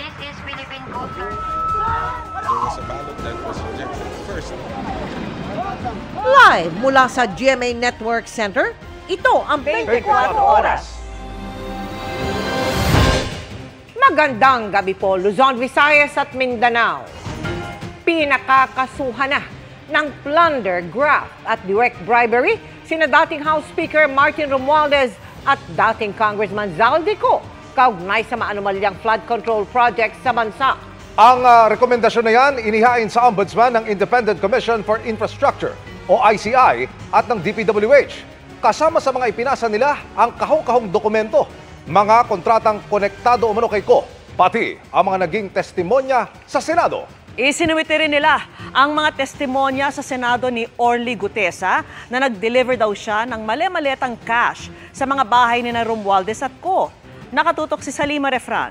This is Philippine culture. There was a ballot that was rejected first. Live mula sa GMA Network Center, ito ang 24 Oras. Magandang gabi po, Luzon, Visayas at Mindanao. Pinakakasuhan na ng plunder, graft at direct bribery sina dating House Speaker Martin Romualdez at dating Congressman Zaldico kaugnay sa maanumalyang flood control project sa bansa. Ang rekomendasyon na yan inihain sa Ombudsman ng Independent Commission for Infrastructure o ICI at ng DPWH. Kasama sa mga ipinasa nila ang kahong-kahong dokumento, mga kontratang konektado umano kay Ko, pati ang mga naging testimonya sa Senado. Isinuwiti rin nila ang mga testimonya sa Senado ni Orly Gutesa na nag-deliver daw siya ng mali-maletang cash sa mga bahay ni Romualdez at Ko. Nakatutok si Salima Refran.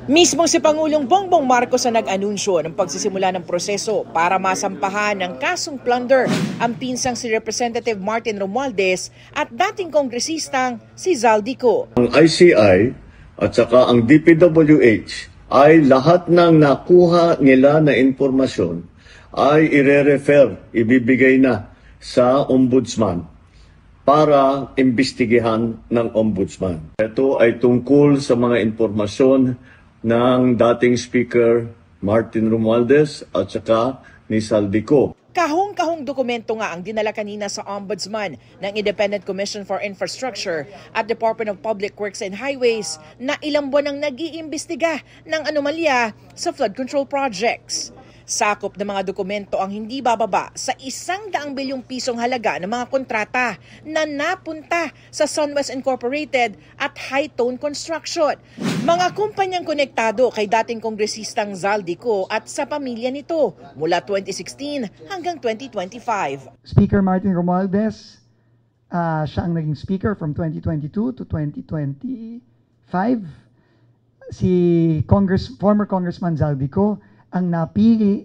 Mismong si Pangulong Bongbong Marcos ang nag-anunsyo ng pagsisimula ng proseso para masampahan ng kasong plunder ang pinsang si Representative Martin Romualdez at dating kongresistang si Zaldico. Ang ICI at saka ang DPWH ay lahat ng nakuha nila na informasyon ay ire-refer, ibibigay na sa Ombudsman para imbestigahan ng Ombudsman. Ito ay tungkol sa mga informasyon ng dating Speaker Martin Romualdez at saka ni Zaldico. Kahong-kahong dokumento nga ang dinala kanina sa Ombudsman ng Independent Commission for Infrastructure at Department of Public Works and Highways na ilang buwan ang nag-iimbestiga ng anomalya sa flood control projects. Sakop ng mga dokumento ang hindi bababa sa 100 bilyong pisong halaga ng mga kontrata na napunta sa Sunwest Incorporated at High Tone Construction. Mga kumpanyang konektado kay dating kongresistang Zaldico at sa pamilya nito mula 2016 hanggang 2025. Speaker Martin Romualdez, siya ang naging speaker from 2022 to 2025. Si former Congressman Zaldico ang napili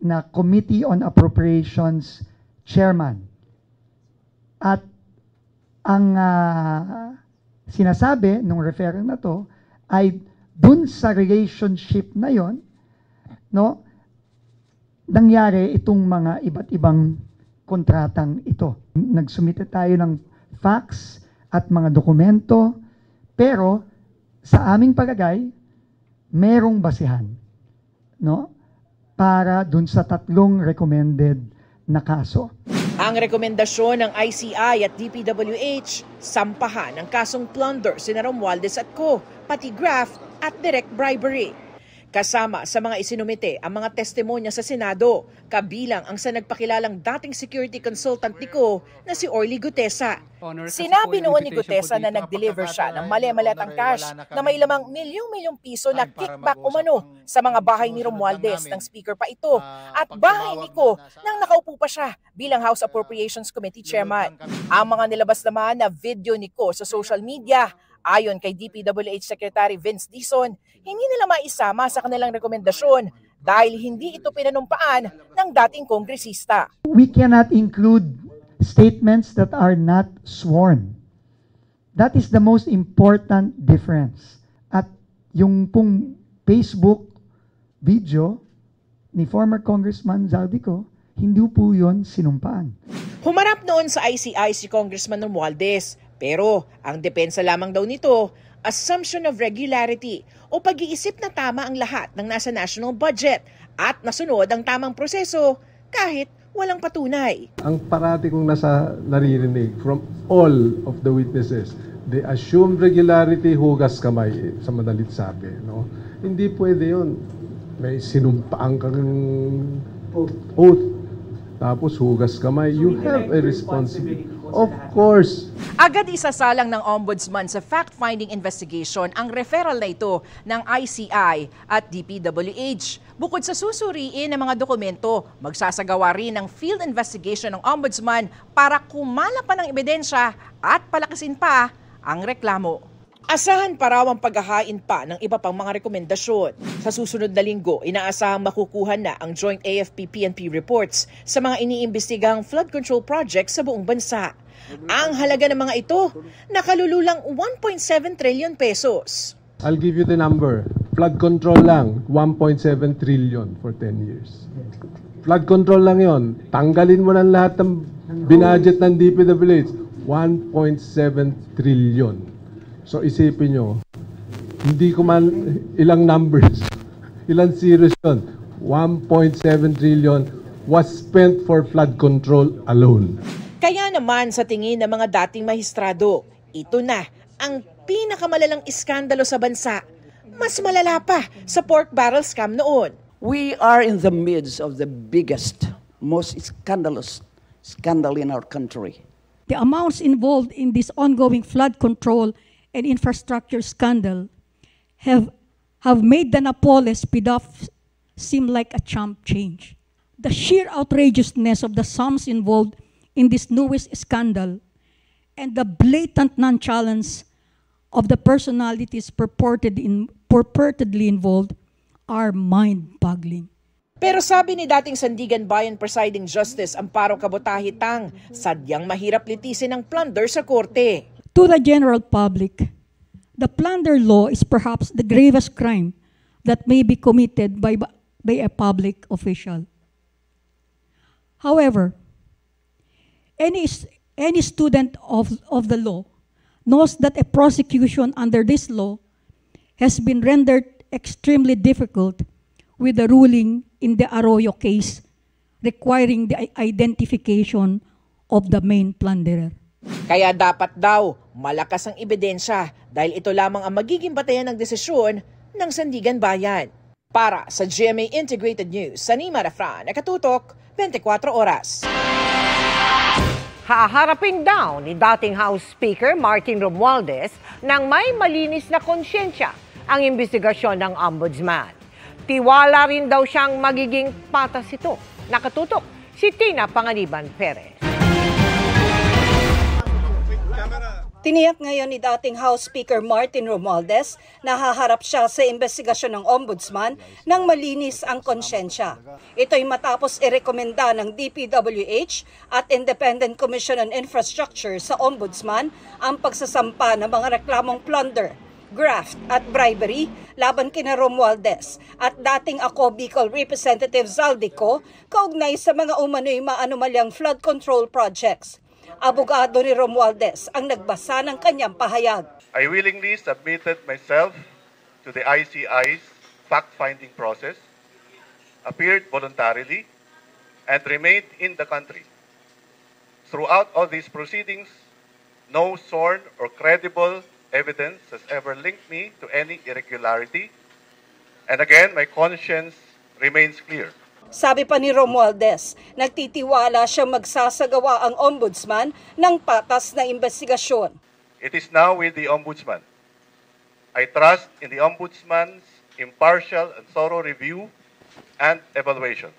na Committee on Appropriations Chairman. At ang sinasabi nung referral na to ay dun sa relationship na yon, no, nangyari itong mga iba't ibang kontratang ito. Nagsumite tayo ng facts at mga dokumento, pero sa aming palagay, merong basihan, no, para dun sa 3 recommended na kaso. Ang rekomendasyon ng ICI at DPWH, sampahan ang kasong plunder sina Romualdez at Co, pati graft at direct bribery. Kasama sa mga isinumite ang mga testimonya sa Senado, kabilang ang sa nagpakilalang dating security consultant ni Co na si Orly Gutesa. Sinabi noon ni Gutesa na nag-deliver siya ng mali-maletang cash na may lamang milyong-milyong piso na kickback umano sa mga bahay ni Romualdez ng speaker pa ito at bahay ni Co nang nakaupo pa siya bilang House Appropriations Committee Chairman. Ang mga nilabas naman na video ni Co sa social media, ayon kay DPWH Secretary Vince Dizon, hindi nila maisama sa kanilang rekomendasyon dahil hindi ito pinanumpaan ng dating kongresista. We cannot include statements that are not sworn. That is the most important difference. At yung pong Facebook video ni former Congressman Zaldico, hindi po yun sinumpaan. Humarap noon sa ICI si Congressman Romualdez, pero ang depensa lamang daw nito, assumption of regularity o pag-iisip na tama ang lahat ng nasa national budget at nasunod ang tamang proseso kahit walang patunay. Ang parati kong naririnig from all of the witnesses, they assume regularity, hugas kamay, sa madalit sabi. No? Hindi pwede yun. May sinumpaan kang oath, tapos hugas kamay. You have a responsibility. Of course. Agad isasalang ng Ombudsman sa fact-finding investigation ang referral na ito ng ICI at DPWH. Bukod sa susuriin ng mga dokumento, magsasagawa rin ng field investigation ng Ombudsman para kumala pa ng ebidensya at palakasin pa ang reklamo. Asahan pa raw ang paghahain pa ng iba pang mga rekomendasyon. Sa susunod na linggo, inaasahang makukuha na ang joint AFP-PNP reports sa mga iniimbestigang flood control projects sa buong bansa. Ang halaga ng mga ito, nakalululang 1.7 trillion pesos. I'll give you the number. Flood control lang, 1.7 trillion for 10 years. Flood control lang yon. Tanggalin mo ng lahat ng binudget ng DPWH, 1.7 trillion. So isipin nyo, hindi ko man ilang numbers, ilang zeros yun. 1.7 trillion was spent for flood control alone. Kaya naman sa tingin ng mga dating mahistrado, ito na ang pinakamalalang iskandalo sa bansa. Mas malala pa sa pork barrel scam noon. We are in the midst of the biggest, most scandalous scandal in our country. The amounts involved in this ongoing flood control and infrastructure scandal have made the Napoles PDOF seem like a chump change. The sheer outrageousness of the sums involved in this newest scandal and the blatant nonchalance of the personalities purportedly involved are mind-boggling. Pero sabi ni dating Sandigan Bayan Presiding Justice Amparo Cabotaji Tang, sadyang mahirap litisin ang plunder sa korte. To the general public, the plunder law is perhaps the gravest crime that may be committed by a public official. However, any student of the law knows that a prosecution under this law has been rendered extremely difficult with the ruling in the Arroyo case requiring the identification of the main plunderer. Kaya dapat daw malakas ang ebidensya dahil ito lamang ang magiging batayan ng desisyon ng Sandigan Bayan. Para sa GMA Integrated News, Sanima Refran, nakatutok 24 oras. Haharapin daw ni dating House Speaker Martin Romualdez nang may malinis na konsyensya ang imbestigasyon ng Ombudsman. Tiwala rin daw siyang magiging patas ito. Nakatutok si Tina Panganiban Perez. Tiniyak ngayon ni dating House Speaker Martin Romualdez na haharap siya sa investigasyon ng Ombudsman nang malinis ang konsyensya. Ito'y matapos irekomenda ng DPWH at Independent Commission on Infrastructure sa Ombudsman ang pagsasampa ng mga reklamong plunder, graft at bribery laban kina Romualdez at dating Ako Bicol Representative Zaldico kaugnay sa mga umano'y maanumalyang flood control projects. Abogado ni Romualdez ang nagbasa ng kanyang pahayag. I willingly submitted myself to the ICI's fact-finding process, appeared voluntarily, and remained in the country. Throughout all these proceedings, no sworn or credible evidence has ever linked me to any irregularity, and again, my conscience remains clear. Sabi pa ni Romualdez, nagtitiwala siyang magsasagawa ang Ombudsman ng patas na investigasyon. It is now with the Ombudsman. I trust in the Ombudsman's impartial and thorough review and evaluation.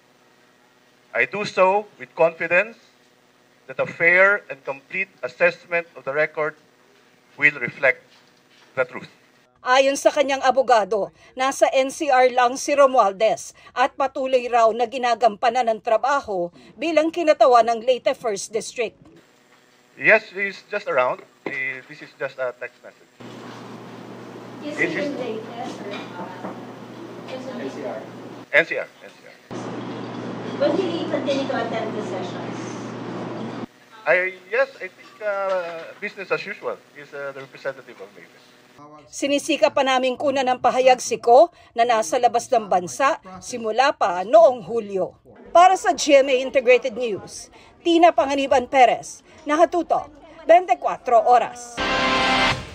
I do so with confidence that a fair and complete assessment of the record will reflect the truth. Ayon sa kanyang abogado, nasa NCR lang si Romualdez at patuloy raw na ginagampanan ng trabaho bilang kinatawan ng Leyte 1st District. Yes, he's just around. This is just a text message. Is he in Leyte? NCR. Will he continue to attend the sessions? Yes, I think business as usual. He's the representative of Leyte. Sinisika pa namin kunan ng pahayag si Ko na nasa labas ng bansa simula pa noong Hulyo. Para sa GMA Integrated News, Tina Panganiban Perez, nakatutok 24 oras.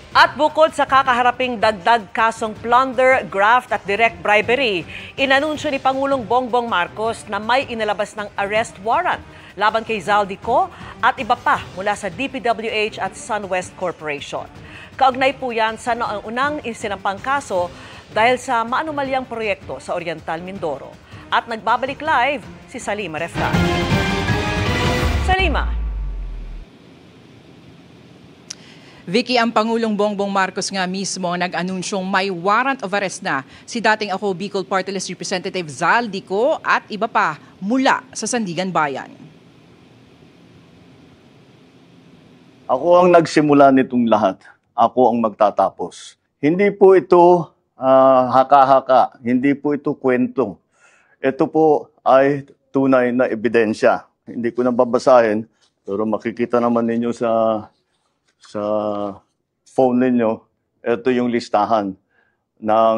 At bukod sa kakaharaping dagdag kasong plunder, graft at direct bribery, inanunsyo ni Pangulong Bongbong Marcos na may inilabas ng arrest warrant laban kay Zaldico at iba pa mula sa DPWH at SunWest Corporation. Kaugnay po yan sa unang isinampang kaso dahil sa maanumalyang proyekto sa Oriental Mindoro. At nagbabalik live si Salima Refran. Salima. Vicky, ang Pangulong Bongbong Marcos nga mismo nag-anunsyong may warrant of arrest na si dating Ako Bicol Party List Representative Zaldico at iba pa mula sa Sandigan Bayan. Ako ang nagsimula nitong lahat. Ako ang magtatapos. Hindi po ito haka-haka. Hindi po ito kwento. Ito po ay tunay na ebidensya. Hindi ko na babasahin, pero makikita naman ninyo sa phone ninyo, ito yung listahan ng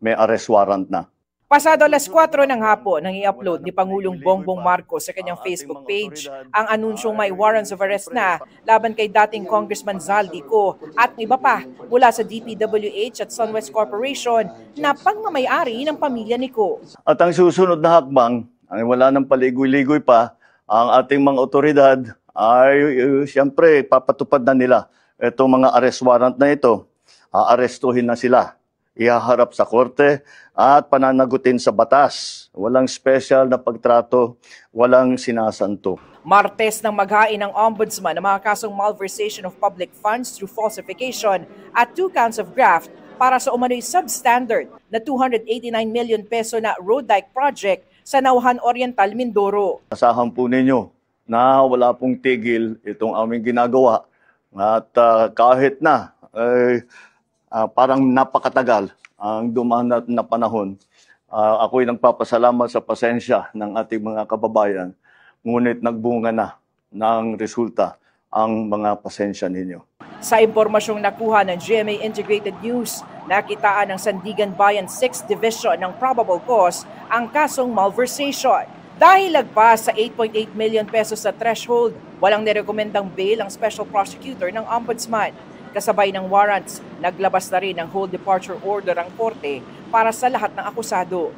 may arrest warrant na. Pasado alas 4 ng hapon nang i-upload ni Pangulong Bongbong Marcos sa kanyang Facebook page ang anunsyong may warrants of arrest na laban kay dating Congressman Zaldico at iba pa mula sa DPWH at SunWest Corporation na pagmamayari ng pamilya ni Ko. At ang susunod na hakbang, ay wala nang paligoy-ligoy pa, ang ating mga otoridad ay siyempre papatupad na nila itong mga arrest warrant na ito. Aarestuhin na sila, ihaharap sa korte at pananagutin sa batas. Walang special na pagtrato, walang sinasanto. Martes nang maghain ng Ombudsman ng mga kasong malversation of public funds through falsification at 2 counts of graft para sa umano'y substandard na 289 million peso na road dike project sa Nauhan Oriental, Mindoro. Asahan po ninyo na wala pong tigil itong aming ginagawa at kahit na parang napakatagal ang dumaan na panahon, ako'y nagpapasalamat sa pasensya ng ating mga kababayan, ngunit nagbunga na ng resulta ang mga pasensya ninyo. Sa impormasyong nakuha ng GMA Integrated News, nakitaan ng Sandigan Bayan 6th Division ng probable cause ang kasong malversation. Dahil lagpas sa 8.8 million pesos sa threshold, walang nirekomendang bail ang special prosecutor ng Ombudsman. Kasabay ng warrants, naglabas na rin ng whole departure order ang korte para sa lahat ng akusado.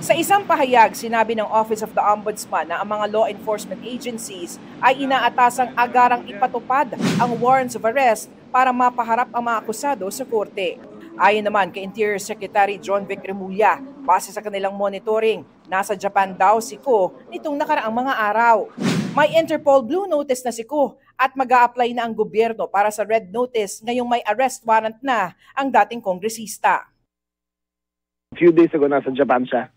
Sa isang pahayag, sinabi ng Office of the Ombudsman na ang mga law enforcement agencies ay inaatasang agarang ipatupad ang warrants of arrest para mapaharap ang mga akusado sa korte. Ayon naman kay Interior Secretary John Vic Remulla, base sa kanilang monitoring, nasa Japan daw si Ko nitong nakaraang mga araw. May Interpol Blue Notice na si Ko at mag-a-apply na ang gobyerno para sa Red Notice ngayong may arrest warrant na ang dating kongresista. A few days ago, nasa Japan siya.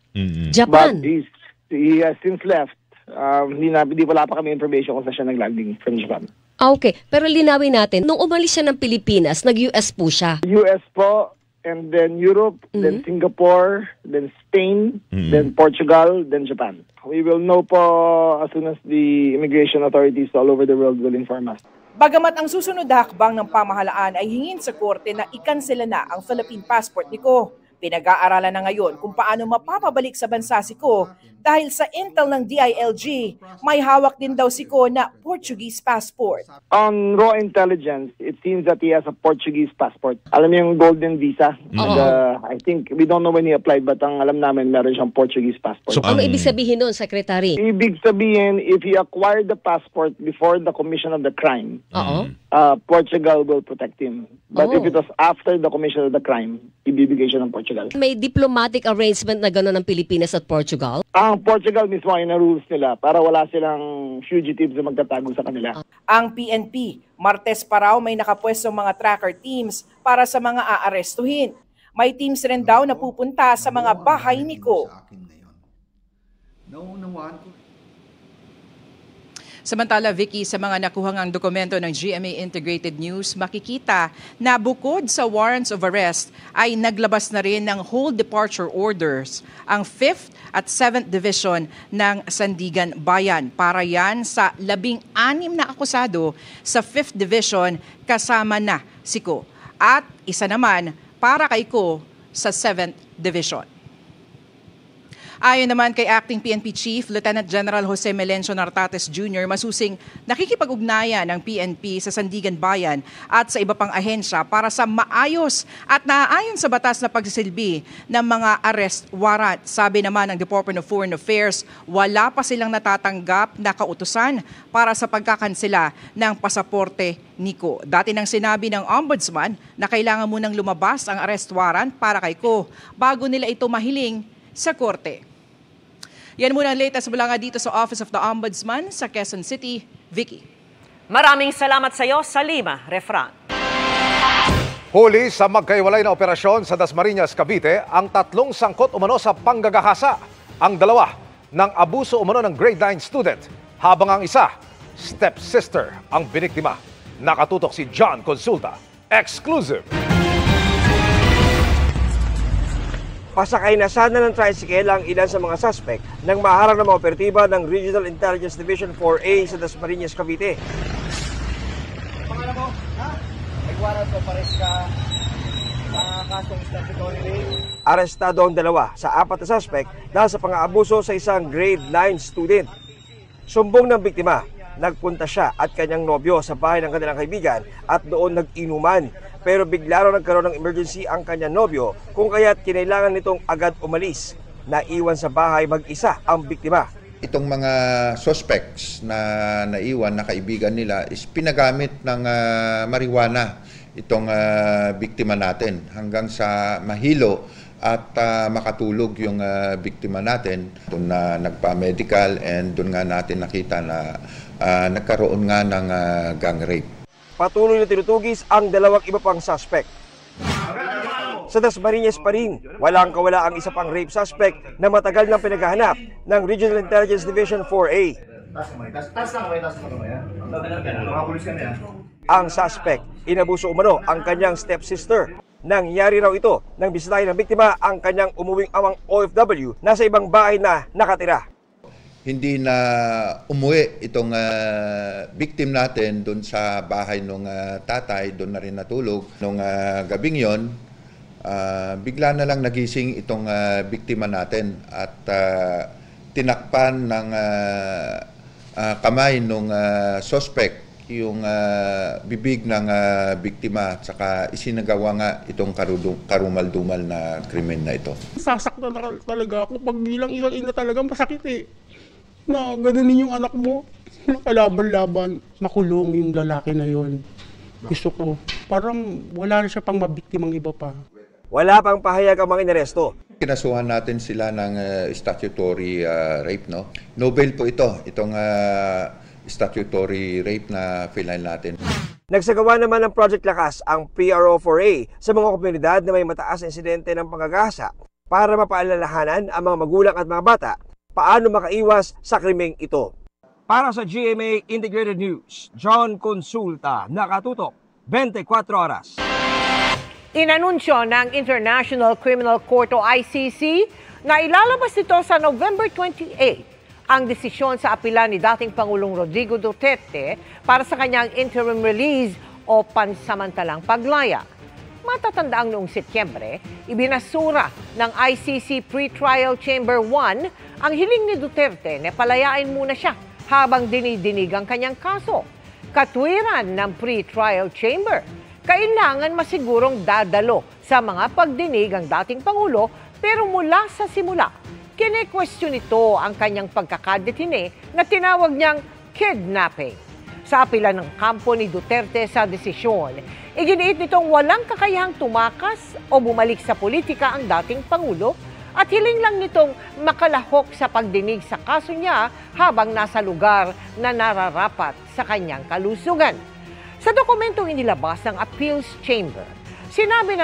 Japan? But he has since left. Wala pa kami information kung saan siya nag-landing from Japan. Okay, pero linawin natin, nung umalis siya ng Pilipinas, nag-US po siya? US po, and then Europe, then Singapore, then Spain, then Portugal, then Japan. We will know po as soon as the immigration authorities all over the world will inform us. Bagamat ang susunod na hakbang ng pamahalaan ay hingin sa korte na ikansela na ang Philippine passport ni Ko. Pinag-aaralan na ngayon kung paano mapapabalik sa bansa si Ko dahil sa intel ng DILG, may hawak din daw si Ko na Portuguese passport. On raw intelligence, it seems that he has a Portuguese passport. Alam niyo yung golden visa? I think, we don't know when he applied, but ang alam namin, meron siyang Portuguese passport. So, ano ibig sabihin nun, Secretary? Ibig sabihin, if he acquired the passport before the commission of the crime, Portugal will protect him. But if it was after the commission of the crime, ibibigay siya ng Portugal. May diplomatic arrangement na gano'n ng Pilipinas at Portugal? Ang Portugal mismo ay na-rules nila para wala silang fugitives na magtatago sa kanila. Ang PNP, Martes pa raw may nakapwestong mga tracker teams para sa mga aarestuhin. May teams rin daw na pupunta sa mga bahay ni Ko. Samantala, Vicky, sa mga nakuhang dokumento ng GMA Integrated News, makikita na bukod sa warrants of arrest ay naglabas na rin ng whole departure orders ang 5th at 7th Division ng Sandigan Bayan. Para yan sa 16 na akusado sa 5th Division kasama na si Ko. At isa naman para kay Ko sa 7th Division. Ayon naman kay Acting PNP Chief Lieutenant General Jose Melencio Nartates Jr., masusing nakikipag-ugnayan ng PNP sa Sandigan Bayan at sa iba pang ahensya para sa maayos at naaayon sa batas na pagsisilbi ng mga arrest warrant. Sabi naman ng Department of Foreign Affairs, wala pa silang natatanggap na kautusan para sa pagkakansela ng pasaporte ni Ko. Dati nang sinabi ng Ombudsman na kailangan munang lumabas ang arrest warrant para kay Ko bago nila ito mahiling sa korte. Yan muna ang latest mula nga dito sa Office of the Ombudsman sa Quezon City. Vicky. Maraming salamat sa iyo, Salima Refran. Huli sa magkaiwalay na operasyon sa Dasmariñas, Cavite, ang 3 sangkot umano sa panggagahasa. Ang 2 ng abuso umano ng grade 9 student, habang ang isa stepsister ang biniktima. Nakatutok si John Consulta. Exclusive! Pasakay na sana ng tricycle ang ilan sa mga suspect nang maharang ng mga operatiba ng Regional Intelligence Division 4A sa Dasmariñas, Cavite. Arestado ang dalawa sa 4 na suspect dahil sa pang-aabuso sa isang grade 9 student. Sumbong ng biktima, nagpunta siya at kanyang nobyo sa bahay ng kanilang kaibigan at doon nag-inuman. Pero bigla raw nagkaroon ng emergency ang kanyang nobyo kung kaya't kinailangan nitong agad umalis. Naiwan sa bahay mag-isa ang biktima. Itong mga suspects na naiwan na kaibigan nila is pinagamit ng marijuana itong biktima natin hanggang sa mahilo at makatulog yung biktima natin. Doon na nagpa-medical and doon nga natin nakita na nagkaroon nga ng gang rape. Patuloy na tinutugis ang dalawang iba pang suspect. Sa Dasmariñas pa rin, walang kawala ang isa pang rape suspect na matagal nang pinaghahanap ng Regional Intelligence Division 4A. Ang suspect, inabuso umano ang kanyang stepsister. Nangyari raw ito nang bisitahin ng biktima ang kanyang umuwing amang OFW na sa ibang bahay na nakatira. Hindi na umuwi itong victim natin doon sa bahay ng tatay, doon na rin natulog. Nung gabing yon, bigla na lang nagising itong biktima natin at tinakpan ng kamay ng suspect yung bibig ng biktima at saka isinagawa nga itong karumal-dumal na krimen na ito. Sasaktan na talaga ako pag bilang isang ina talaga masakit eh. Na ganunin yung anak mo, nakalaban-laban, nakulong yung lalaki na yon. Gusto ko, parang wala na siya pang mabiktimang iba pa. Wala pang pahayag ang mga inaresto. Kinasuhan natin sila ng statutory rape, no? Nobel po itong statutory rape na final natin. Nagsagawa naman ng Project Lakas ang PRO4A sa mga komunidad na may mataas na insidente ng panggagahasa para mapaalalahanan ang mga magulang at mga bata paano makaiwas sa krimeng ito. Para sa GMA Integrated News, John Consulta, nakatutok 24 oras. Inanunsyo ng International Criminal Court o ICC na ilalabas ito sa November 28 ang desisyon sa apela ni dating Pangulong Rodrigo Duterte para sa kanyang interim release o pansamantalang paglaya. Matatandaang noong Setyembre, ibinasura ng ICC Pre-Trial Chamber 1 ang hiling ni Duterte na palayain muna siya habang dinidinig ang kanyang kaso. Katwiran ng Pre-Trial Chamber, kailangan masigurong dadalo sa mga pagdinig ang dating Pangulo pero mula sa simula, kine-question ito ang kanyang pagkakadetine na tinawag niyang kidnapping. Sa apela ng kampo ni Duterte sa desisyon, iginiit nitong walang kakayahang tumakas o bumalik sa politika ang dating Pangulo at hiling lang nitong makalahok sa pagdinig sa kaso niya habang nasa lugar na nararapat sa kanyang kalusugan. Sa dokumentong inilabas ng Appeals Chamber, sinabing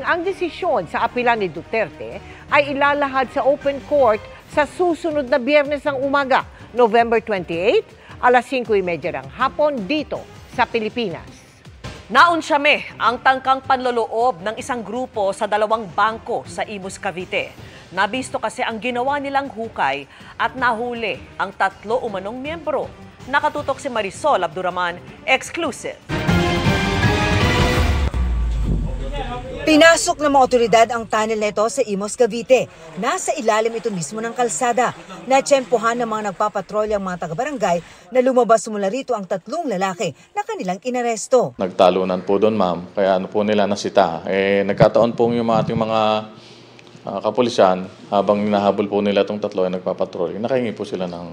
ang desisyon sa apela ni Duterte ay ilalahad sa open court sa susunod na Biyernes ng umaga, November 28, alas 5:30 ng hapon dito sa Pilipinas. Naunsyame ang tangkang panloloob ng isang grupo sa 2 bangko sa Imus, Cavite. Nabisto kasi ang ginawa nilang hukay at nahuli ang 3 umanong miyembro. Nakatutok si Marisol Abduraman, exclusive. Pinasok ng mga otoridad ang tunnel nito sa Imus, Cavite. Nasa ilalim ito mismo ng kalsada. Natsyempohan ng mga nagpapatrolyang mga taga-barangay na lumabas mula rito ang 3 lalaki na kanilang inaresto. Nagtalunan po doon, ma'am. Kaya ano po nila nasita. Nagkataon po yung ating mga kapulisan habang hinahabol po nila itong 3 ay nagpapatrolya. Nakahingi po sila ng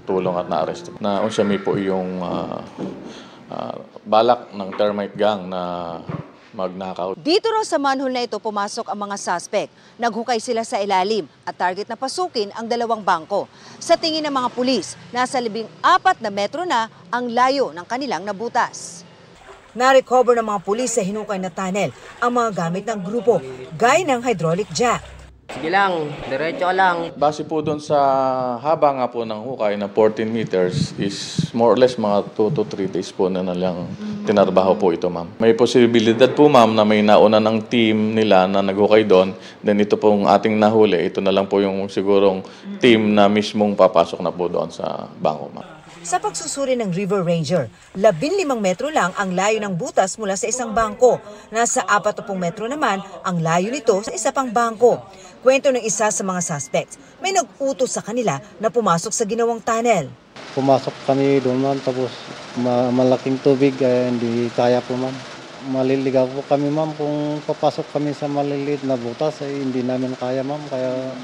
tulong at naaresto. Naunsiyami po yung balak ng termite gang na magnakaw. Dito raw sa manhole na ito pumasok ang mga suspect. Naghukay sila sa ilalim at target na pasukin ang 2 bangko. Sa tingin ng mga pulis, nasa 14 na metro na ang layo ng kanilang nabutas. Na-recover ng mga pulis sa hinukay na tunnel ang mga gamit ng grupo, gaya ng hydraulic jack. Sige lang, diretso ka lang. Base po doon sa haba nga po ng hukay na 14 meters is more or less mga 2 to 3 days po na lang tinarbaho po ito, ma'am. May posibilidad po, ma'am, na may nauna ng team nila na naghukay doon. Then ito pong ating nahuli, ito na lang po yung sigurong team na mismong papasok na po doon sa bangko, ma'am. Sa pagsusuri ng River Ranger, 15 metro lang ang layo ng butas mula sa isang bangko. Nasa 40 metro naman ang layo nito sa isa pang bangko. Kwento ng isa sa mga suspects, may nag-utos sa kanila na pumasok sa ginawang tunnel. Pumasok kami doon, ma'am, tapos malaking tubig, hindi kaya po, ma'am. Maliligaw po kami, ma'am, kung papasok kami sa maliliit na butas, hindi namin kaya, ma'am. Kaya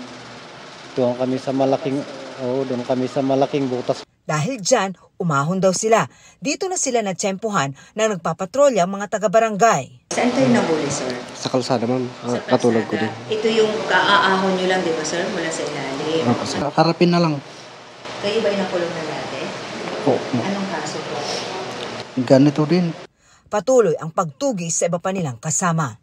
doon kami sa malaking butas. Dahil dyan, umahon daw sila. Dito na sila nagtsempuhan na nagpapatrolya ang mga taga-barangay. Saan kayo nahuli, sir? Sa kalsada, ma'am. Katulog ko din. Ito yung kaaahon nyo lang, di ba, sir? Mula sa ilalim. Opo, sir. Harapin na lang. Kayo ba yung nakulong na dati? Oo. Anong kaso po? Ganito din. Patuloy ang pagtugis sa iba pa nilang kasama.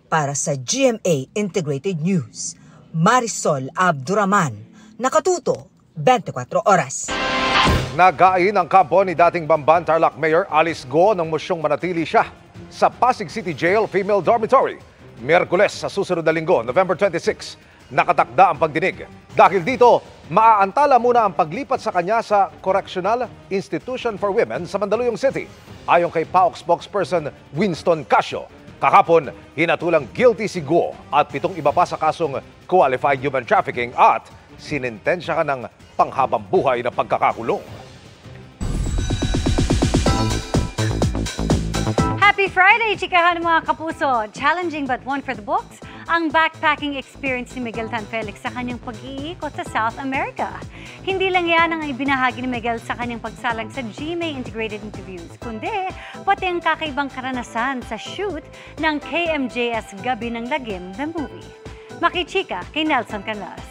Para sa GMA Integrated News, Marisol Abduraman, nakatuto 24 oras. Nagain ang kampo ni dating Bamban Tarlac Mayor Alice Go nang mosyong manatili siya sa Pasig City Jail Female Dormitory. Miyerkules sa susunod na linggo, November 26, nakatakda ang pagdinig. Dahil dito, maaantala muna ang paglipat sa kanya sa Correctional Institution for Women sa Mandaluyong City. Ayon kay PAOK spokesperson Winston Casio, kahapon hinatulang guilty si Go at 7 iba pa sa kasong qualified human trafficking at sinintensya ka ng panghabang buhay na pagkakakulong. Happy Friday, chikahan mga kapuso! Challenging but one for the books ang backpacking experience ni Miguel Tan Felix sa kanyang pag-iikot sa South America. Hindi lang yan ang ibinahagi ni Miguel sa kanyang pagsalang sa GMA Integrated Interviews, kundi pati ang kakaibang karanasan sa shoot ng KMJS Gabi ng Lagim, the movie. Makichika kay Nelson Canlas.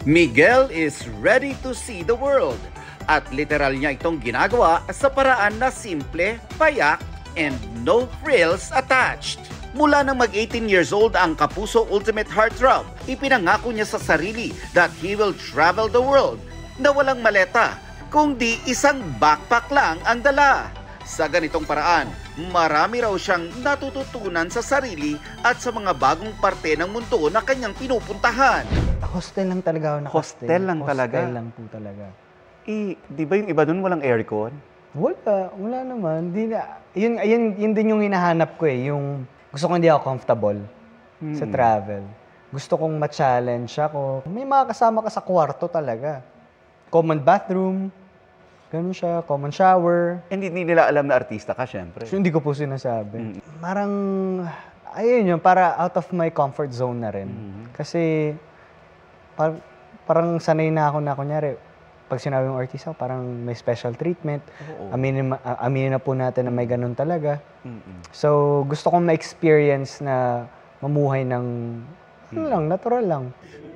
Miguel is ready to see the world at literal niya itong ginagawa sa paraan na simple, payak, and no frills attached. Mula nang mag-18 years old ang Kapuso Ultimate Heartthrob, ipinangako niya sa sarili that he will travel the world na walang maleta, kundi isang backpack lang ang dala. Sa ganitong paraan, marami raw siyang natututunan sa sarili at sa mga bagong parte ng mundo na kanyang pinupuntahan. Hostel lang talaga ako Hostel lang talaga? Hostel lang po talaga. Di ba yung iba dun walang aircon? Wala naman. Yun din yung hinahanap ko eh. Yung gusto ko hindi ako comfortable sa travel. Gusto kong ma-challenge ako. May mga kasama ka sa kwarto talaga. Common bathroom, ganun siya, common shower. Hindi nila alam na artista ka, syempre. So, hindi ko po sinasabi. Parang, ayun yun, para out of my comfort zone na rin. Kasi, parang sanay na ako na, kunyari, pag sinabi yung artista, parang may special treatment. Aminin na po natin na may ganun talaga. So, gusto kong ma-experience na mamuhay ng natural lang.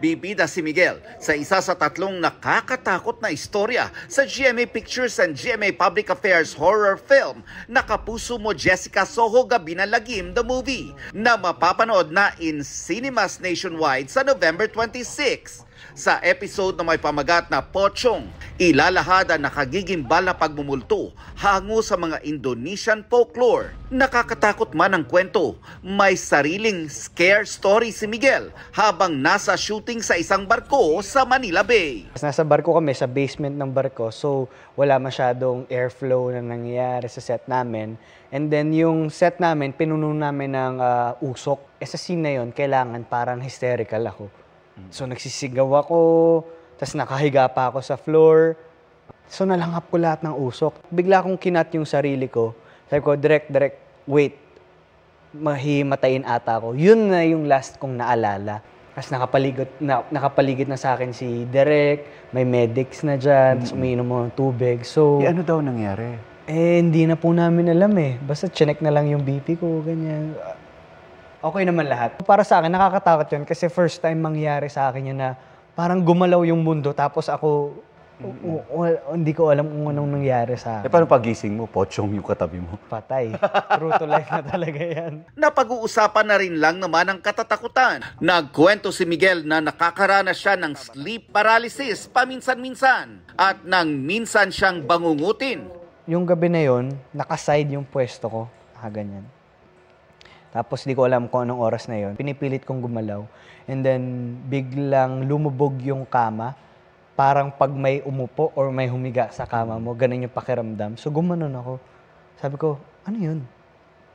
Bibida si Miguel sa isa sa 3 nakakatakot na istorya sa GMA Pictures and GMA Public Affairs horror film na Kapuso Mo Jessica Soho Gabi ng Lagim, the movie, na mapapanood na in cinemas nationwide sa November 26. Sa episode na may pamagat na Pochong, ilalahad ang nakagigimbal na pagmumulto hango sa mga Indonesian folklore. Nakakatakot man ang kwento, may sariling scare story si Miguel habang nasa shooting sa isang barko sa Manila Bay. Nasa barko kami, sa basement ng barko, so wala masyadong airflow na nangyayari sa set namin. And then yung set namin, pinuno namin ng usok. Sa scene na yun, kailangan parang hysterical ako. So nagsisigaw ako, tapos nakahiga pa ako sa floor. So nalanghap ko lahat ng usok. Bigla akong kinat yung sarili ko. Sabi ko, direct, wait, mahimatayin ata ako. Yun na yung last kong naalala. Tapos nakapaligid na sa akin si Derek, may medics na dyan, tapos umiinom mo ng tubig. So, ano daw nangyari? Hindi na po namin alam eh. Basta chinek na lang yung BP ko, ganyan. Okay naman lahat. Para sa akin, nakakatakot yun kasi first time mangyari sa akin yun na parang gumalaw yung mundo tapos ako Hindi ko alam kung anong nangyari sa akin. Paano pagising mo? Pochong yung katabi mo. Patay. True to life na talaga yan. Napag-uusapan na rin lang naman ang katatakutan. Nagkwento si Miguel na nakakaranas siya ng sleep paralysis paminsan-minsan at nang minsan siyang bangungutin. Yung gabi na yon, nakaside yung pwesto ko. Ganyan. Tapos di ko alam kung anong oras na yon. Pinipilit kong gumalaw. And then biglang lumubog yung kama. Parang pag may umupo or may humiga sa kama mo, ganun yung pakiramdam. So gumanon ako. Sabi ko, ano yun?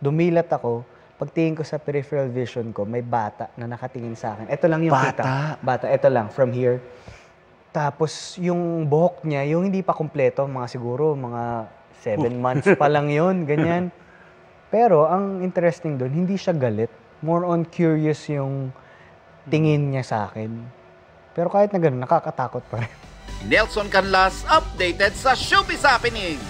Dumilat ako. Pagtingin ko sa peripheral vision ko, may bata na nakatingin sa akin. Ito lang yung kita. Bata, ito lang, from here. Tapos yung buhok niya, yung hindi pa kumpleto, siguro mga 7 months pa lang yun, ganyan. Pero ang interesting doon, hindi siya galit. More on curious yung tingin niya sa akin. Pero kahit na gano'n, nakakatakot pa rin. Nelson Canlas, updated sa Showbiz Happenings.